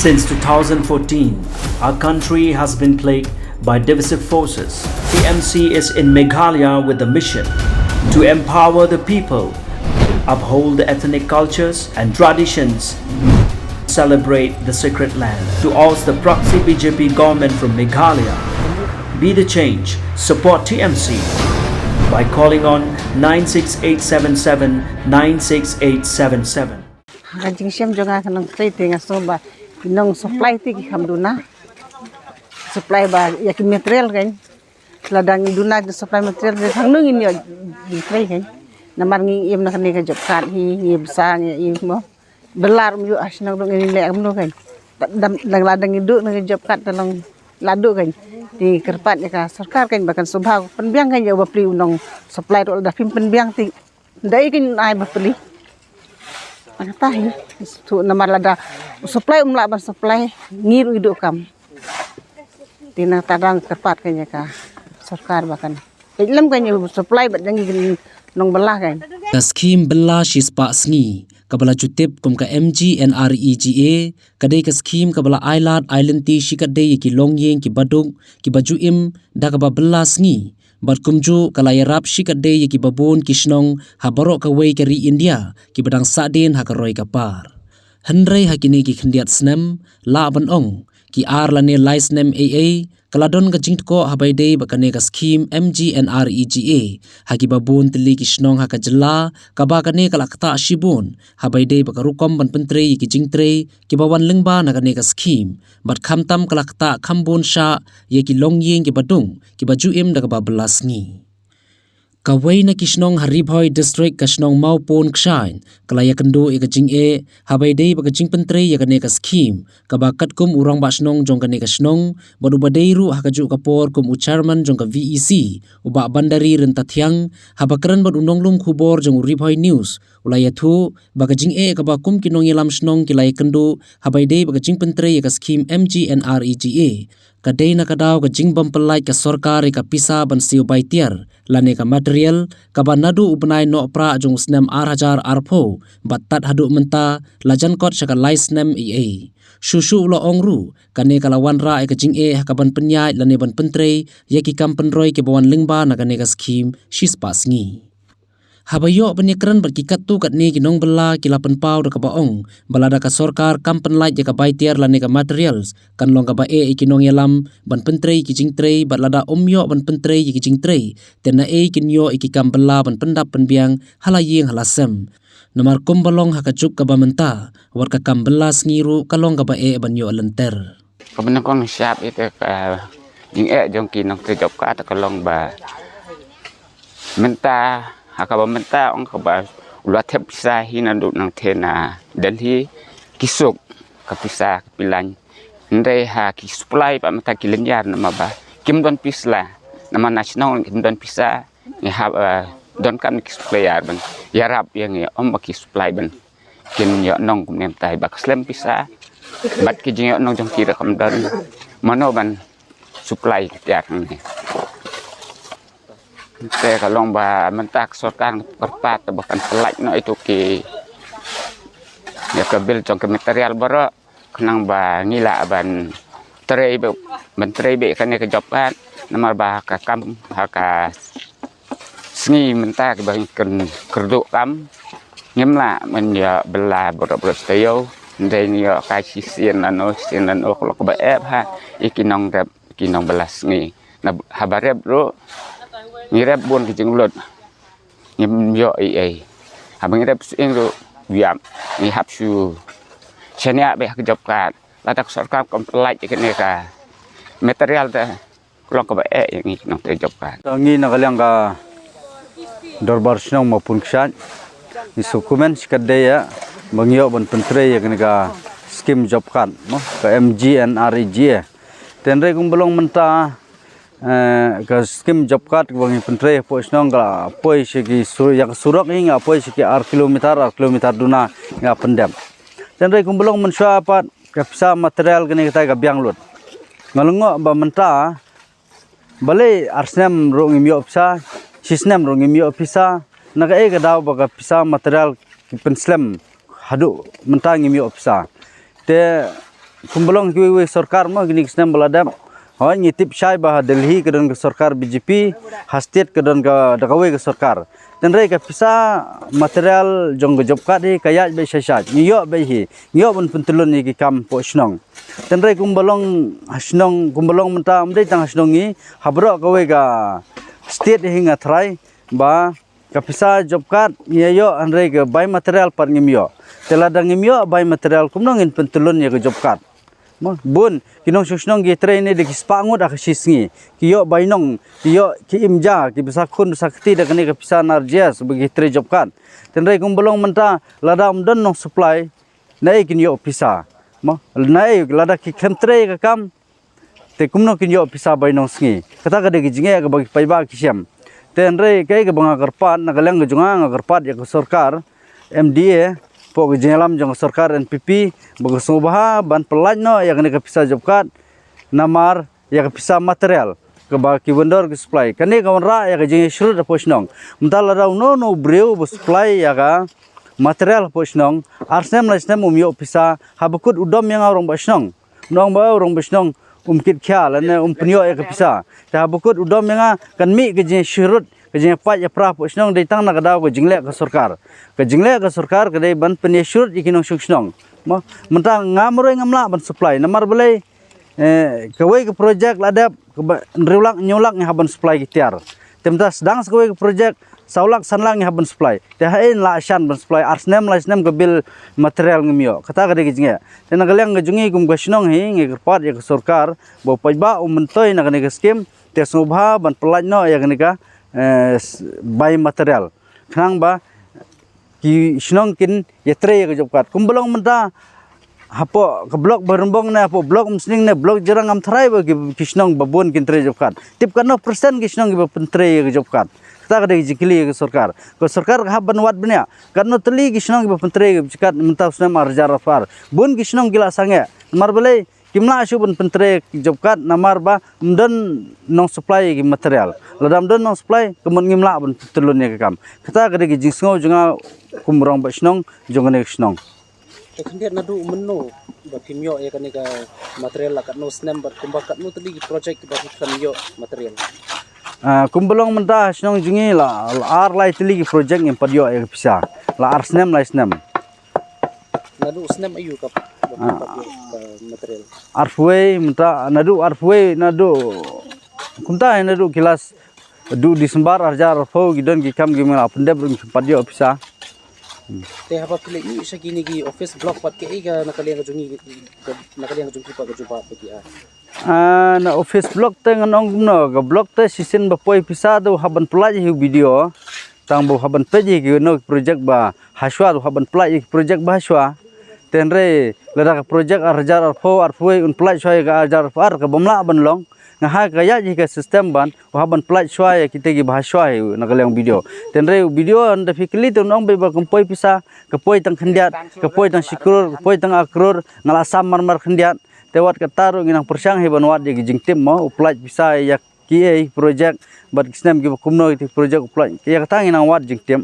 Since 2014, our country has been plagued by divisive forces. TMC is in Meghalaya with the mission to empower the people, uphold the ethnic cultures and traditions, celebrate the sacred land. To oust the proxy BJP government from Meghalaya, be the change, support TMC by calling on 96877 96877. Kajing siam juga kanang trade nga soba inong supply ti hamduna supply ba yakin material kan ladang iduna supply material hangnung inyo di trade kan namar ngi im na kani ka job card hi bisa ngi mo belar mu asnang dong ini lek amno kan ladang idu na job card dalang ladu kan di kerpat ya ka sarkar kan bahkan subha penbiang kan ya bapli unong supply ro da pim penbiang ti dai kan ai bapli tahi tu namar lada supply ban supply ngiru hidup kam tina tadang kerpat kanya ka sarkar bahkan ilm kanya supply bat jangi nong belah kan skim belah shispa sngi kabala jutip kum ka MGNREGA kadai ka skim kabala island ti shikadai ki longyeng ki badung ki bajuim da ka belah sngi bat kumju kalayarap shikadai ki babun kishnong habarok ka wei kari India ki badang sadin hakaroi kapar hendrai hakini ki khendiat snem la ban ong ki ar lane licenem AA kaladon ka jingtko habaidei bakane ka skim MGNREGA haki babun tili kishnong hakajla kabakane kalakta shibun habaidei bakarukom ban pentre ki jingtre ki bawan lengba nakane ka skim bat khamtam kalakta khambun sha ye ki longyeng ki badung ki bajuim da ka babelas ngi kawai na kishnong haribhoi district kashnong maupon kshain kalaya kendo e kajing e habaidei bakajing pentre ya kane ka skim kabakat kum urang basnong jong kane kashnong badu badairu hakaju kapor kum chairman jong ka VEC uba bandari rentathyang habakran badu nonglum khubor jong ribhoi news ulaya thu bakajing e kabakum kinong yelam snong kilaya kendo habaidei bakajing pentre ya ka skim MGNREGA kadai na kadaw ka jingbam pelai ka sorkar ka pisa ban siu baitiar lane ka material ka banadu upnai no pra jong snem arhajar arpho batat hadu menta lajan kot saka licenem EA shushu lo ongru kane kalawan ra ka jing e hakaban penyai lane ban pentre yaki kampen roi ke bawan lingba na kane ka skim shispas ngi habayo penyekran berkikat tu kat ni kinong bela kilapan pau da ka baong balada ka sorkar kampen light ya ka baitiar lane ka materials kan long ka bae ikinong yalam ban pentre ki jingtre balada omyo ban pentre ki jingtre tena e kinyo ikikam bela ban pendap penbiang halayeng halasem namar kumbalong hakajuk ka bamenta war ka kambelas ngiru kalong ka bae banyo lenter kabena kong siap itu ka jing jong kinong terjop ka ta kalong ba menta hakaba menta ong kaba ulat hep pisah hina duk nang tena dan hi kisuk kapisah pilan ndai ha ki supply pa mata kilenyar nama ba kim don pisla nama national kim don pisah ni ha don kan ki supply ban yarap yang om ba ki supply ban kin yo nong kum nem tai ba slem pisah bat ki jing yo nong jong kira kam don mano ban supply tiak ni te kalong ba mentak sorkan perpat bahkan pelak no itu ki ya kabil jong ke material bara kenang ba ngila ban trei be menteri be kan ke job kan namar ba ka kam ka sngi mentak ba ken kerdu kam ngemla men ya bela bara steo ndai ni ya ka sisian ano kalau ba ha ikinong rep kinong belas ngi na habarep ro ngirep bon kijing lot ngim yo ai habang ngirep ing ro wiam ni hapsu chenia be ka job kan latak sarkar komplait ikene ka material ta klok ka ba yang ngi te job kan tangi nakalang ka dorbar snong mapun ksan ni dokumen sikadaya bangyo ban pentre ya ka skim job kan no ka MGNREGA tenre kung belong menta ka skim job card bangi pentre po snong ka poi sigi yak surak hinga poi sigi kilometer duna nga pendam tenre kung belong mensha pat ka pisa material kini kita ka biang lut ngalungo ba menta bale arsnem ro ngimyo pisa sisnem ro ngimyo pisa naga ka daw ba ka pisa material ki penslem hadu menta ngimyo pisa te kumbalong kiwi sarkar mo gini kisnem baladam hoy ngitip syai bah Delhi kedan ke sarkar BJP hastet kedan ke dakawe ke sarkar dan rei ka pisa material jong job card hi kaya be syasat nyo be hi nyo bun pentulun ni ki kam po snong dan rei kumbalong hasnong kumbalong menta amdei tang hasnong ni habro kawe ka state hinga thrai ba kapisa job card yo anrei ke buy material par ngimyo teladang ngimyo buy material kumnong in pentulun ya ke job card bun kinong susnong gi train ni de kispangut ak sisngi kiyo bainong kiyo ki imja ki bisa khun sakti de kani kapisa narjes bagi tre job card tenrei kumbelong menta ladam don nong supply nai kinyo pisa nai lada ki khentre ka kam te kumno kinyo pisa bainong sngi kata ka de gi jinge ka bagi paiba kisem tenrei kai ka banga karpat nagaleng junga karpat ya sarkar MDA pok jengalam jong sarkar NPP bagusubah ban pelaj no yang kena kapisa job card namar yang kapisa material ke baki vendor ke supply kani kawan ra ya ke jeng shrut posnong mentala ra no breu supply ya ka material posnong arsnem lasnem umyo pisa habukut udom yang orang basnong nong ba orang basnong kit khya lane penyo ya kapisa ta habukut udom yang kan mi ke jeng shrut kejeng pat ya pra posnong dei tang na kadaw ke jingle ke sarkar ke dei ban penyesyur ikinong susnong mo mentang ngamroi ngamla ban supply namar belai kawai ke projek ladap nriulak nyolak nya haban supply gitiar temta sedang kawai ke projek saulak sanlang nya haban supply te hain la shan ban supply arsnem ke bil material ngimyo kata ka dei jinge te nagaleng ngejungi kum gasnong hi ngi pat ya ke sarkar bo paiba mentoi na ke skim te subha ban pelaj no ya ka buy material khnang ba ki snong kin yetre ke job card kumbelong menta hapo ke blok berembong na hapo blok musning na blok jarang am thrai ba ki snong babon kin tre job card tip kana persen ki snong ba pentre ke job card kata ka de jikli ke sarkar ha ban wat bnya karno teli ki snong ba pentre ke job card menta usna marjar afar bun ki snong gila sange mar belai kimla asubun pentre job card namar ba mden nong supply ki material ladam don nong supply kemun ngimla bun telun ya kam kata ka de jingsngo junga kumrong ba snong jongane snong Kemudian nadu menu bakimyo ya kan material lakat no snem bar kumbakat no tadi project bagi kamyo material kumbelong menta snong jungi la ar lai teli ki project yang padio ya bisa la ar snem nadu snem ayu kap material arfway menta nadu kunta nadu kilas du Disember arjar fo gidon ki kam gimela pendep padio bisa te haba pile ni sakini gi office block pat ke iga nakaliang jungi pa jumpa peti na office block te nganong no ga block te sisin ba poi pisa do haban pelaj hi video tang bo haban peji gi no project ba haswa do haban pelaj project ba haswa tenre lada project arjar arfoi un pelaj soy ga arjar ar ka bomla ban long ngah kaya jika sistem ban haban pelaj soy kita gi bahaswa nagaleng video tenre video anda fikli tu nong be ba kompoi pisa kapoi tang khendiat kapoi tang sikur kapoi tang akrur ngalasam marmar khendiat tewat kataru nginang persang he banwat di jingtim mo pelaj pisa ya ki project bat kisnem gi kumno ti project pelaj ya katang nginang wat jingtim